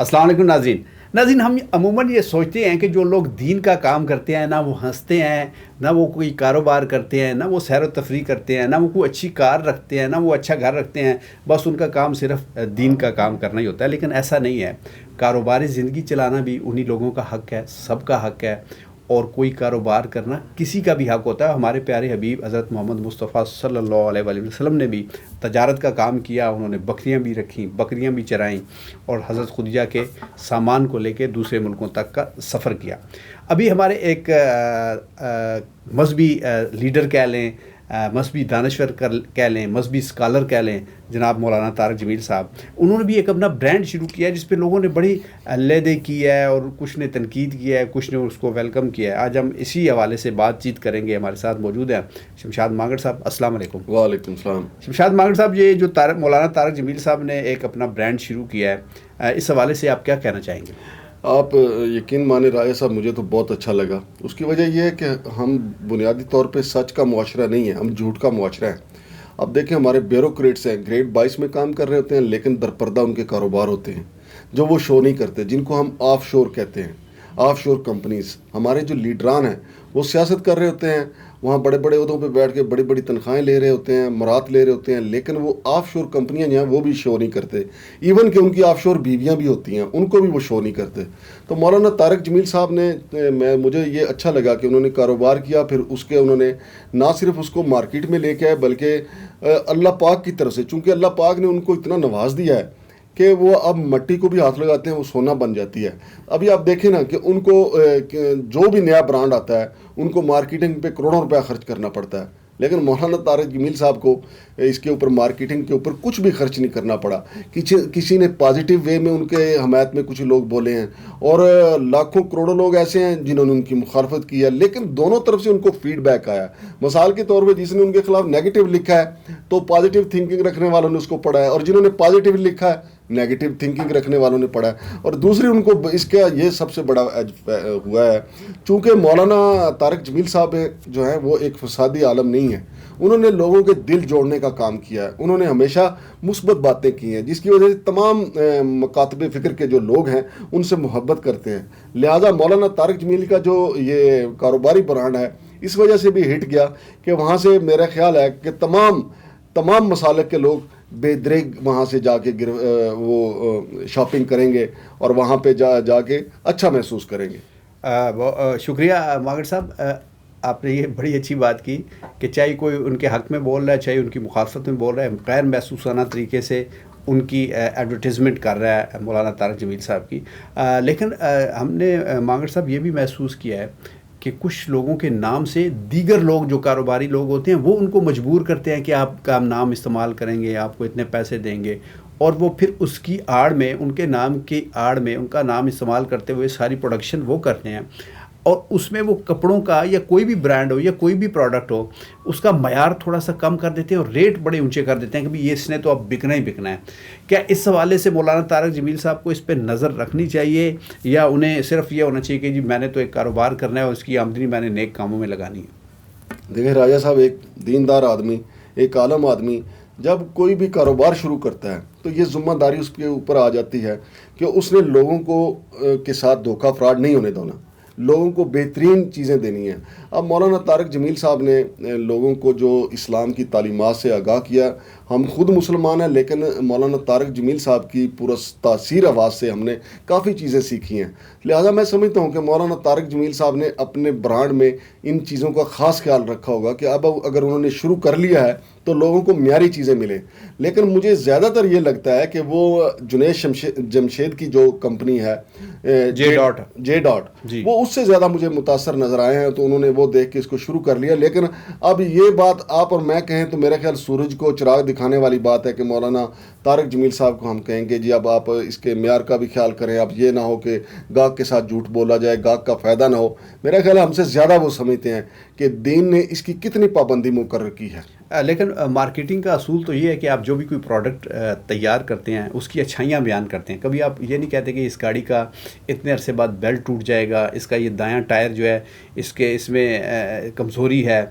السلام علیکم ناظرین، ہم عموماً یہ سوچتے ہیں کہ جو لوگ دین کا کام کرتے ہیں نہ وہ ہنستے ہیں، نہ وہ کوئی کاروبار کرتے ہیں، نہ وہ سیر و تفریح کرتے ہیں، نہ وہ کوئی اچھی کار رکھتے ہیں، نہ وہ اچھا گھر رکھتے ہیں، بس ان کا کام صرف دین کا کام کرنا ہی ہوتا ہے. لیکن ایسا نہیں ہے. کاروباری زندگی چلانا بھی انہی لوگوں کا حق ہے، سب کا حق ہے. اور کوئی کاروبار کرنا کسی کا بھی حق ہوتا ہے. ہمارے پیارے حبیب حضرت محمد مصطفیٰ صلی اللہ علیہ وآلہ وسلم نے بھی تجارت کا کام کیا. انہوں نے بکریاں بھی رکھیں، بکریاں بھی چرائیں، اور حضرت خدیجہ کے سامان کو لے کے دوسرے ملکوں تک کا سفر کیا. ابھی ہمارے ایک مذہبی لیڈر کہہ لیں، مذہبی دانشور کہہ لیں، مذہبی اسکالر کہہ لیں، جناب مولانا طارق جمیل صاحب، انہوں نے بھی ایک اپنا برانڈ شروع کیا ہے جس پہ لوگوں نے بڑی لیدے کی ہے، اور کچھ نے تنقید کی ہے، کچھ نے اس کو ویلکم کیا ہے. آج ہم اسی حوالے سے بات چیت کریں گے. ہمارے ساتھ موجود ہیں شمشاد مانگڑ صاحب. السلام علیکم. وعلیکم السلام. شمشاد مانگڑ صاحب، یہ جو مولانا طارق جمیل صاحب نے ایک اپنا برانڈ شروع کیا ہے، اس حوالے سے آپ کیا کہنا چاہیں گے؟ آپ یقین مانے راجہ صاحب، مجھے تو بہت اچھا لگا. اس کی وجہ یہ ہے کہ ہم بنیادی طور پہ سچ کا معاشرہ نہیں ہے، ہم جھوٹ کا معاشرہ ہے. اب دیکھیں، ہمارے بیوروکریٹس ہیں، گریڈ 22 میں کام کر رہے ہوتے ہیں، لیکن درپردہ ان کے کاروبار ہوتے ہیں جو وہ شو نہیں کرتے، جن کو ہم آف شور کہتے ہیں، آف شور کمپنیز. ہمارے جو لیڈران ہیں وہ سیاست کر رہے ہوتے ہیں، وہاں بڑے بڑے عہدوں پہ بیٹھ کے بڑی بڑی تنخواہیں لے رہے ہوتے ہیں، مرات لے رہے ہوتے ہیں، لیکن وہ آف شور کمپنیاں جو ہیں وہ بھی شو نہیں کرتے. ایون کہ ان کی آف شور بیویاں بھی ہوتی ہیں، ان کو بھی وہ شو نہیں کرتے. تو مولانا طارق جمیل صاحب نے مجھے یہ اچھا لگا کہ انہوں نے کاروبار کیا، پھر اس کے انہوں نے نہ صرف اس کو مارکیٹ میں لے کے آئے، بلکہ اللہ پاک کی طرف سے، چونکہ اللہ پاک نے ان کو اتنا نواز دیا ہے کہ وہ اب مٹی کو بھی ہاتھ لگاتے ہیں وہ سونا بن جاتی ہے. ابھی آپ دیکھیں نا کہ ان کو جو بھی نیا برانڈ آتا ہے ان کو مارکیٹنگ پہ کروڑوں روپیہ خرچ کرنا پڑتا ہے، لیکن مولانا طارق جمیل صاحب کو اس کے اوپر، مارکیٹنگ کے اوپر کچھ بھی خرچ نہیں کرنا پڑا. کسی نے پازیٹیو وے میں ان کے حمایت میں کچھ لوگ بولے ہیں، اور لاکھوں کروڑوں لوگ ایسے ہیں جنہوں نے ان کی مخالفت کی ہے، لیکن دونوں طرف سے ان کو فیڈ بیک آیا. مثال کے طور پہ جس نے ان کے خلاف نیگیٹو لکھا ہے تو پازیٹیو تھنکنگ رکھنے والوں نے اس کو پڑھا ہے، اور جنہوں نے پازیٹیو لکھا ہے نیگیٹو تھنکنگ رکھنے والوں نے پڑھا ہے. اور دوسری ان کو اس کا یہ سب سے بڑا ہوا ہے، چونکہ مولانا طارق جمیل صاحب جو ہیں وہ ایک فسادی عالم نہیں ہے. انہوں نے لوگوں کے دل جوڑنے کا کام کیا ہے، انہوں نے ہمیشہ مثبت باتیں کی ہیں، جس کی وجہ سے تمام مکاتب فکر کے جو لوگ ہیں ان سے محبت کرتے ہیں. لہٰذا مولانا طارق جمیل کا جو یہ کاروباری برانڈ ہے اس وجہ سے بھی ہٹ گیا کہ وہاں سے میرا خیال ہے کہ تمام مسالک کے لوگ بے دریگ وہاں سے جا کے وہ شاپنگ کریں گے، اور وہاں پہ جا کے اچھا محسوس کریں گے. شکریہ مانگڑ صاحب، آپ نے یہ بڑی اچھی بات کی کہ چاہے کوئی ان کے حق میں بول رہا ہے، چاہے ان کی مخالفت میں بول رہا ہے، غیر محسوسانہ طریقے سے ان کی ایڈورٹیزمنٹ کر رہا ہے مولانا طارق جمیل صاحب کی. لیکن ہم نے مانگڑ صاحب یہ بھی محسوس کیا ہے کہ کچھ لوگوں کے نام سے دیگر لوگ جو کاروباری لوگ ہوتے ہیں وہ ان کو مجبور کرتے ہیں کہ آپ کا نام استعمال کریں گے، آپ کو اتنے پیسے دیں گے، اور وہ پھر اس کی آڑ میں، ان کے نام کی آڑ میں ان کا نام استعمال کرتے ہوئے ساری پروڈکشن وہ کرتے ہیں، اور اس میں وہ کپڑوں کا یا کوئی بھی برانڈ ہو یا کوئی بھی پروڈکٹ ہو اس کا معیار تھوڑا سا کم کر دیتے ہیں اور ریٹ بڑے اونچے کر دیتے ہیں کہ بھی یہ اس نے تو اب بکنا ہی بکنا ہے. کیا اس حوالے سے مولانا طارق جمیل صاحب کو اس پہ نظر رکھنی چاہیے، یا انہیں صرف یہ ہونا چاہیے کہ جی میں نے تو ایک کاروبار کرنا ہے اور اس کی آمدنی میں نے نیک کاموں میں لگانی ہے؟ دیکھیں راجہ صاحب، ایک دیندار آدمی، ایک عالم آدمی جب کوئی بھی کاروبار شروع کرتا ہے تو یہ ذمہ داری اس کے اوپر آ جاتی ہے کہ اس نے لوگوں کے ساتھ دھوکہ فراڈ نہیں ہونے دینا، لوگوں کو بہترین چیزیں دینی ہیں. اب مولانا طارق جمیل صاحب نے لوگوں کو جو اسلام کی تعلیمات سے آگاہ کیا، ہم خود مسلمان ہیں لیکن مولانا طارق جمیل صاحب کی پورا تاثیر آواز سے ہم نے کافی چیزیں سیکھی ہیں. لہٰذا میں سمجھتا ہوں کہ مولانا طارق جمیل صاحب نے اپنے برانڈ میں ان چیزوں کا خاص خیال رکھا ہوگا کہ اب اگر انہوں نے شروع کر لیا ہے تو لوگوں کو معیاری چیزیں ملیں. لیکن مجھے زیادہ تر یہ لگتا ہے کہ وہ جنید جمشید کی جو کمپنی ہے جے ڈاٹ جی، وہ اس سے زیادہ مجھے متاثر نظر آئے ہیں، تو انہوں نے وہ دیکھ کے اس کو شروع کر لیا. لیکن اب یہ بات آپ اور میں کہیں تو میرا خیال سورج کو چراغ دکھانے والی بات ہے کہ مولانا طارق جمیل صاحب کو ہم کہیں گے جی اب آپ اس کے معیار کا بھی خیال کریں، اب یہ نہ ہو کہ گاہک کے ساتھ جھوٹ بولا جائے، گاہک کا فائدہ نہ ہو. میرا خیال ہم سے زیادہ وہ سمجھتے ہیں کہ دین نے اس کی کتنی پابندی مقرر کی ہے. لیکن مارکیٹنگ کا اصول تو یہ ہے کہ آپ جو بھی کوئی پروڈکٹ تیار کرتے ہیں اس کی اچھائیاں بیان کرتے ہیں. کبھی آپ یہ نہیں کہتے کہ اس گاڑی کا اتنے عرصے بعد بیلٹ ٹوٹ جائے گا, اس کا یہ دایاں ٹائر جو ہے اس میں کمزوری ہے,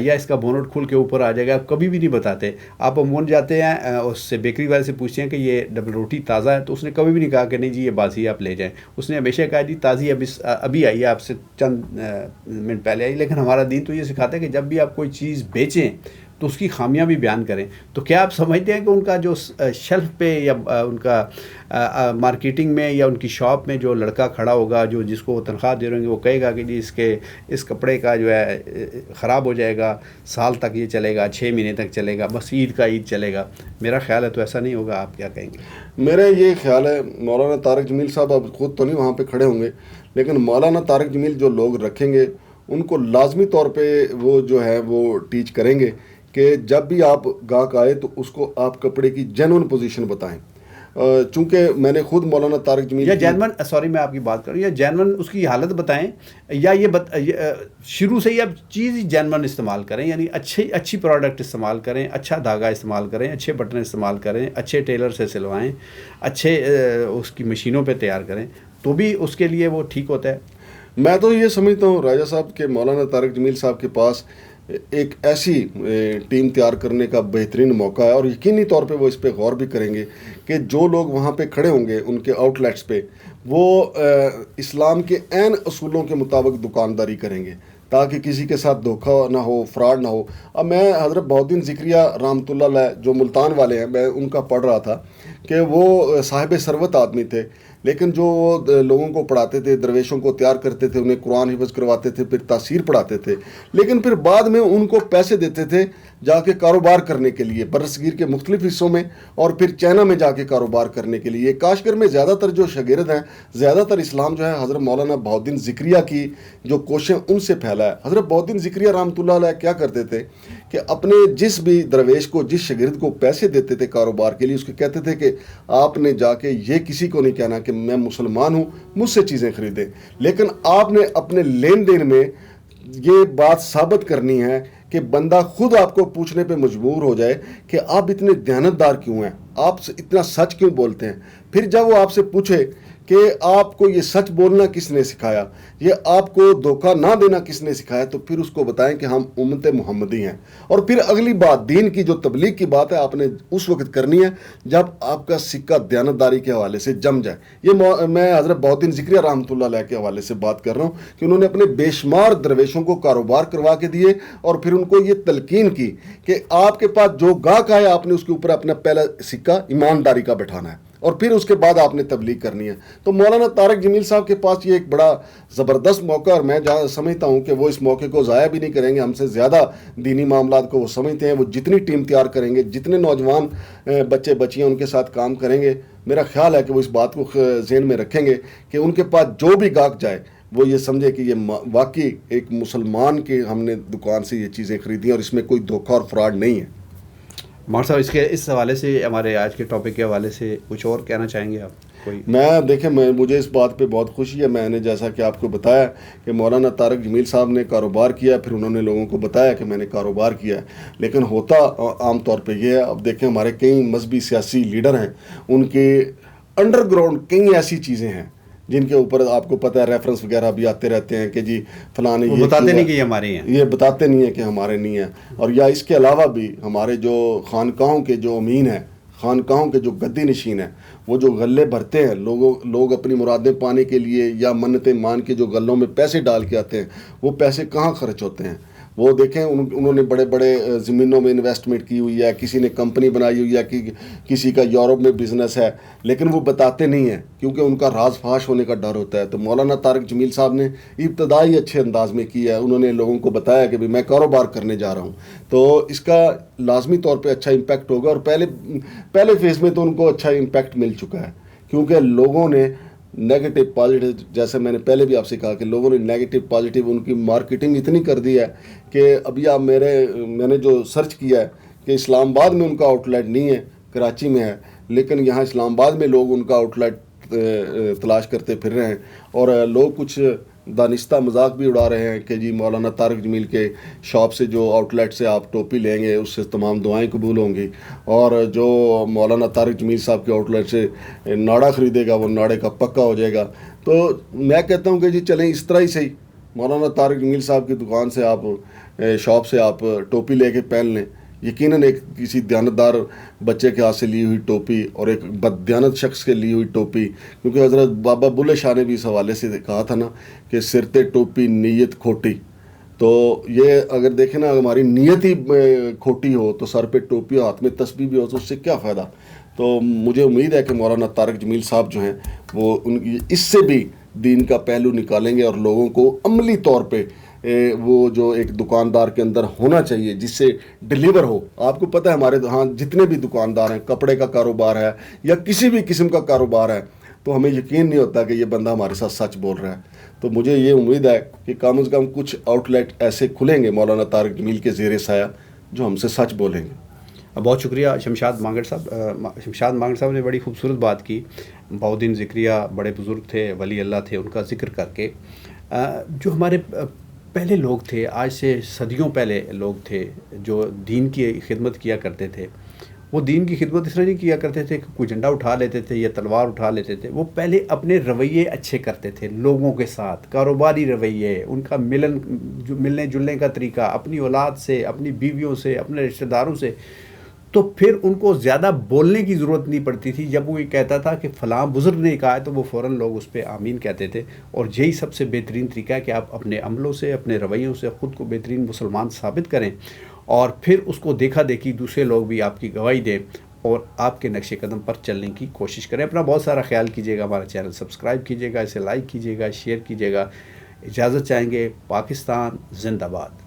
یا اس کا بونٹ کھل کے اوپر آ جائے گا. آپ کبھی بھی نہیں بتاتے. آپ عموماً جاتے ہیں اس سے بیکری والے سے پوچھتے ہیں کہ یہ ڈبل روٹی تازہ ہے, تو اس نے کبھی بھی نہیں کہا کہ نہیں جی یہ باسی آپ لے جائیں. اس نے ہمیشہ کہا جی تازی ابھی آئی ہے, آپ سے چند منٹ پہلے آئی. لیکن ہمارا دین تو یہ سکھاتا ہے کہ جب بھی آپ کوئی چیز بیچیں تو اس کی خامیاں بھی بیان کریں. تو کیا آپ سمجھتے ہیں کہ ان کا جو شیلف پہ یا ان کا مارکیٹنگ میں یا ان کی شاپ میں جو لڑکا کھڑا ہوگا جو جس کو وہ تنخواہ دے رہے ہیں وہ کہے گا کہ جی اس کپڑے کا جو ہے خراب ہو جائے گا, سال تک یہ چلے گا, 6 مہینے تک چلے گا, بس عید کا عید چلے گا؟ میرا خیال ہے تو ایسا نہیں ہوگا. آپ کیا کہیں گے؟ میرا یہ خیال ہے, مولانا طارق جمیل صاحب اب خود تو نہیں وہاں پہ کھڑے ہوں گے, لیکن مولانا طارق جمیل جو لوگ رکھیں گے ان کو لازمی طور پہ وہ جو ہے وہ ٹیچ کریں گے کہ جب بھی آپ گاہک آئے تو اس کو آپ کپڑے کی جینون پوزیشن بتائیں. چونکہ میں نے خود مولانا طارق جمیل یا جینون, سوری میں آپ کی بات کروں, یا جینون اس کی حالت بتائیں, یا شروع سے ہی آپ چیز ہی جینون استعمال کریں, یعنی اچھی پروڈکٹ استعمال کریں, اچھا دھاگا استعمال کریں, اچھے بٹن استعمال کریں, اچھے ٹیلر سے سلوائیں, اچھے اس کی مشینوں پہ تیار کریں, تو بھی اس کے لیے وہ ٹھیک ہوتا ہے. میں تو یہ سمجھتا ہوں راجہ صاحب کہ مولانا طارق جمیل صاحب کے پاس ایک ایسی ٹیم تیار کرنے کا بہترین موقع ہے, اور یقینی طور پہ وہ اس پہ غور بھی کریں گے کہ جو لوگ وہاں پہ کھڑے ہوں گے ان کے آؤٹ لیٹس پہ وہ اسلام کے عین اصولوں کے مطابق دکانداری کریں گے تاکہ کسی کے ساتھ دھوکہ نہ ہو, فراڈ نہ ہو. اب میں حضرت بہاؤالدین ذکریہ رحمۃ اللہ علیہ جو ملتان والے ہیں, میں ان کا پڑھ رہا تھا کہ وہ صاحب ثروت آدمی تھے, لیکن جو لوگوں کو پڑھاتے تھے, درویشوں کو تیار کرتے تھے, انہیں قرآن حفظ کرواتے تھے, پھر تفسیر پڑھاتے تھے, لیکن پھر بعد میں ان کو پیسے دیتے تھے جا کے کاروبار کرنے کے لیے برصغیر کے مختلف حصوں میں, اور پھر چائنا میں جا کے کاروبار کرنے کے لیے. کاشگر میں زیادہ تر جو شاگرد ہیں, زیادہ تر اسلام جو ہے حضرت مولانا بہاؤالدین ذکریہ کی جو کوششیں ان سے پھیلا ہے. حضرت بہاؤالدین ذکریہ رحمۃ اللہ علیہ کیا کرتے تھے کہ اپنے جس بھی درویش کو, جس شاگرد کو پیسے دیتے تھے کاروبار کے لیے, اس کو کہتے تھے کہ آپ نے جا کے یہ کسی کو نہیں کہنا کہ میں مسلمان ہوں, مجھ سے چیزیں خریدیں, لیکن آپ نے اپنے لین دین میں یہ بات ثابت کرنی ہے کہ بندہ خود آپ کو پوچھنے پہ مجبور ہو جائے کہ آپ اتنے دیانتدار کیوں ہیں, آپ اتنا سچ کیوں بولتے ہیں. پھر جب وہ آپ سے پوچھے کہ آپ کو یہ سچ بولنا کس نے سکھایا, یہ آپ کو دھوکہ نہ دینا کس نے سکھایا, تو پھر اس کو بتائیں کہ ہم امت محمدی ہیں. اور پھر اگلی بات دین کی جو تبلیغ کی بات ہے آپ نے اس وقت کرنی ہے جب آپ کا سکہ دیانتداری کے حوالے سے جم جائے. یہ میں حضرت بہاؤالدین ذکریہ رحمۃ اللہ علیہ کے حوالے سے بات کر رہا ہوں کہ انہوں نے اپنے بے شمار درویشوں کو کاروبار کروا کے دیے, اور پھر ان کو یہ تلقین کی کہ آپ کے پاس جو گاہک آئے آپ نے اس کے اوپر اپنا پہلا سکہ ایمانداری کا بٹھانا ہے, اور پھر اس کے بعد آپ نے تبلیغ کرنی ہے. تو مولانا طارق جمیل صاحب کے پاس یہ ایک بڑا زبردست موقع, اور میں سمجھتا ہوں کہ وہ اس موقع کو ضائع بھی نہیں کریں گے. ہم سے زیادہ دینی معاملات کو وہ سمجھتے ہیں. وہ جتنی ٹیم تیار کریں گے, جتنے نوجوان بچے بچیاں ان کے ساتھ کام کریں گے, میرا خیال ہے کہ وہ اس بات کو ذہن میں رکھیں گے کہ ان کے پاس جو بھی گاہک جائے وہ یہ سمجھے کہ یہ واقعی ایک مسلمان کے ہم نے دکان سے یہ چیزیں خریدی اور اس میں کوئی دھوکہ اور فراڈ نہیں ہے. مہر صاحب اس حوالے سے, ہمارے آج کے ٹاپک کے حوالے سے کچھ اور کہنا چاہیں گے آپ کوئی؟ دیکھیں مجھے اس بات پہ بہت خوشی ہے. میں نے جیسا کہ آپ کو بتایا کہ مولانا طارق جمیل صاحب نے کاروبار کیا, پھر انہوں نے لوگوں کو بتایا کہ میں نے کاروبار کیا ہے, لیکن ہوتا عام طور پہ یہ ہے. اب دیکھیں ہمارے کئی مذہبی سیاسی لیڈر ہیں, ان کے انڈر گراؤنڈ کئی ایسی چیزیں ہیں جن کے اوپر آپ کو پتہ ہے ریفرنس وغیرہ بھی آتے رہتے ہیں کہ جی فلاں نے یہ بتاتے نہیں کہ یہ ہمارے ہیں, یہ بتاتے نہیں ہیں کہ ہمارے نہیں ہیں. اور یا اس کے علاوہ بھی ہمارے جو خانقاہوں کے جو امین ہیں, خانقاہوں کے جو گدی نشین ہیں, وہ جو غلے بھرتے ہیں, لوگ اپنی مرادیں پانے کے لیے یا منتیں مان کے جو غلوں میں پیسے ڈال کے آتے ہیں, وہ پیسے کہاں خرچ ہوتے ہیں. وہ دیکھیں انہوں نے بڑے بڑے زمینوں میں انویسٹمنٹ کی ہوئی ہے, کسی نے کمپنی بنائی ہوئی ہے, کسی کا یورپ میں بزنس ہے, لیکن وہ بتاتے نہیں ہیں کیونکہ ان کا راز فاش ہونے کا ڈر ہوتا ہے. تو مولانا طارق جمیل صاحب نے ابتدائی اچھے انداز میں کیا ہے. انہوں نے لوگوں کو بتایا کہ میں کاروبار کرنے جا رہا ہوں, تو اس کا لازمی طور پہ اچھا امپیکٹ ہوگا. اور پہلے فیز میں تو ان کو اچھا امپیکٹ مل چکا ہے, کیونکہ لوگوں نے نیگیٹو پازیٹیو, جیسے میں نے پہلے بھی آپ سے کہا کہ لوگوں نے نیگیٹو پازیٹیو ان کی مارکیٹنگ اتنی کر دی ہے کہ ابھی آپ میں نے جو سرچ کیا ہے کہ اسلام آباد میں ان کا آؤٹ لیٹ نہیں ہے, کراچی میں ہے, لیکن یہاں اسلام آباد میں لوگ ان کا آؤٹ لیٹ تلاش کرتے پھر رہے ہیں. اور لوگ کچھ دانستہ مذاق بھی اڑا رہے ہیں کہ جی مولانا طارق جمیل کے شاپ سے جو آؤٹ لیٹ سے آپ ٹوپی لیں گے اس سے تمام دعائیں قبول ہوں گی، اور جو مولانا طارق جمیل صاحب کے آؤٹ لیٹ سے ناڑا خریدے گا وہ ناڑے کا پکا ہو جائے گا۔ تو میں کہتا ہوں کہ جی چلیں اس طرح ہی صحیح، مولانا طارق جمیل صاحب کی دکان سے آپ شاپ سے آپ ٹوپی لے کے پہن لیں، یقیناً ایک کسی دیانتدار بچے کے ہاتھ سے لی ہوئی ٹوپی اور ایک بددیانت شخص کے لی ہوئی ٹوپی، کیونکہ حضرت بابا بلے شاہ نے بھی اس حوالے سے کہا تھا نا کہ سرتے ٹوپی نیت کھوٹی۔ تو یہ اگر دیکھیں نا، ہماری نیت ہی کھوٹی ہو تو سر پہ ٹوپی ہاتھ میں تسبیح بھی ہو تو اس سے کیا فائدہ۔ تو مجھے امید ہے کہ مولانا طارق جمیل صاحب جو ہیں وہ اس سے بھی دین کا پہلو نکالیں گے اور لوگوں کو عملی طور پہ وہ جو ایک دکاندار کے اندر ہونا چاہیے جس سے ڈیلیور ہو۔ آپ کو پتہ ہے ہمارے ہاں جتنے بھی دکاندار ہیں، کپڑے کا کاروبار ہے یا کسی بھی قسم کا کاروبار ہے، تو ہمیں یقین نہیں ہوتا کہ یہ بندہ ہمارے ساتھ سچ بول رہا ہے۔ تو مجھے یہ امید ہے کہ کم از کم کچھ آؤٹ لیٹ ایسے کھلیں گے مولانا طارق جمیل کے زیر سایہ جو ہم سے سچ بولیں گے۔ بہت شکریہ شمشاد مانگڑ صاحب۔ شمشاد مانگڑ صاحب نے بڑی خوبصورت بات کی، بہاؤدین ذکریہ بڑے بزرگ تھے، ولی اللہ تھے، ان کا ذکر کر کے جو ہمارے پہلے لوگ تھے، آج سے صدیوں پہلے لوگ تھے جو دین کی خدمت کیا کرتے تھے، وہ دین کی خدمت اس طرح نہیں کیا کرتے تھے کہ کوئی جھنڈا اٹھا لیتے تھے یا تلوار اٹھا لیتے تھے، وہ پہلے اپنے رویے اچھے کرتے تھے لوگوں کے ساتھ، کاروباری رویے، ان کا ملنے جلنے کا طریقہ اپنی اولاد سے، اپنی بیویوں سے، اپنے رشتہ داروں سے، تو پھر ان کو زیادہ بولنے کی ضرورت نہیں پڑتی تھی۔ جب وہ یہ کہتا تھا کہ فلاں بزرگ نے کہا ہے تو وہ فوراً لوگ اس پہ آمین کہتے تھے، اور یہی سب سے بہترین طریقہ ہے کہ آپ اپنے عملوں سے، اپنے رویوں سے خود کو بہترین مسلمان ثابت کریں، اور پھر اس کو دیکھا دیکھی دوسرے لوگ بھی آپ کی گواہی دیں اور آپ کے نقش قدم پر چلنے کی کوشش کریں۔ اپنا بہت سارا خیال کیجیے گا، ہمارا چینل سبسکرائب کیجیے گا، اسے لائک کیجیے گا، شیئر کیجیے گا۔ اجازت چاہیں گے۔ پاکستان زندہ باد۔